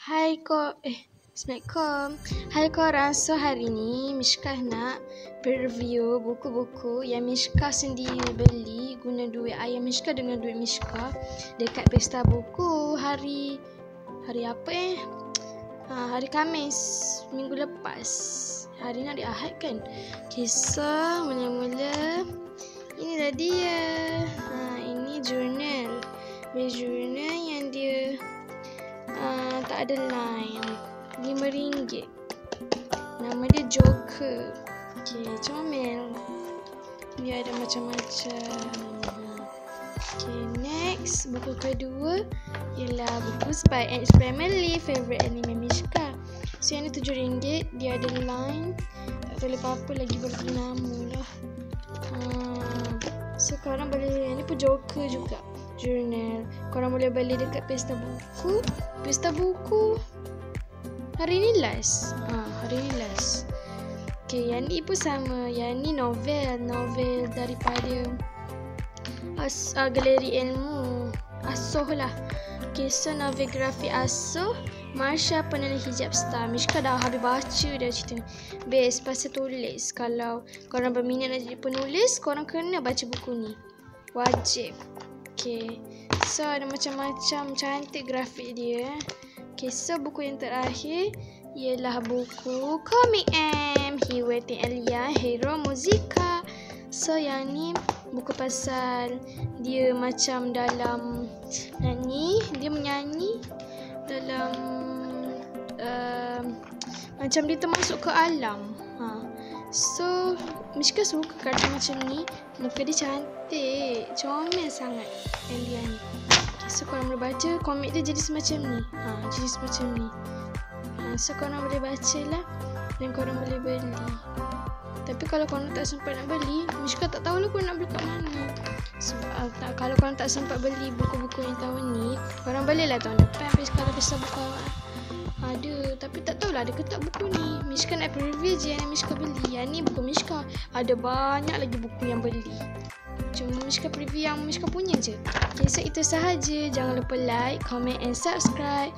Hai Assalamualaikum. Hai korang. So hari ni Mishkah nak review buku-buku yang Mishkah sendiri beli guna duit ayah Mishkah dengan duit Mishkah dekat pesta buku hari apa hari Khamis minggu lepas. Hari ni hari Ahad kan. Kisah mula-mula inilah dia. Ini jurnal. Jurnal yang dia tak ada line, RM5. Nama dia Joker. Okay, comel. Dia ada macam-macam. Okay, next buku kedua ialah buku Spy X Family, favorite anime Mishkah. So yang ni RM7. Dia ada line. Tak tahu apa lagi baru nama lah. So korang boleh, ni pun Joker juga, jurnal. Korang boleh beli dekat pesta buku. Pesta buku hari ni last. Hari ni last. Okay, yang ni pun sama. Yang ni novel daripada Galeri Ilmu Asuh lah. Kisah novel grafik Asuh, Marsha penulis hijab star. Mishkah dah habis baca dah cerita ni. Best pasal tulis. Kalau korang berminat nak jadi penulis, korang kena baca buku ni. Wajib. Okay, so ada macam-macam, cantik grafik dia. Okay, so buku yang terakhir ialah buku Comic M, Hiwati Elia, Hero Muzika. So yang ni buku pasal dia macam dalam dia menyanyi dalam macam dia termasuk ke alam. So Mishkah suka kartun macam ni. Muka dia cantik, comel sangat Elia ni. Okay, so korang boleh baca, komik dia jadi semacam ni. Jadi semacam ni. So korang boleh baca lah dan korang boleh beli. Tapi kalau korang tak sempat nak beli, Mishkah tak tahulah korang nak beli kat mana. Kalau korang tak sempat beli buku-buku yang tahun ni, korang belilah tahun depan. Kalau pesta buku ada, tapi tak tahulah ada ke tak buku ni. Mishkah nak preview je yang Mishkah beli. Yang ni buku Mishkah. Ada banyak lagi buku yang beli. Cuma Mishkah preview yang Mishkah punya je. Okay, so itu sahaja. Jangan lupa like, comment and subscribe.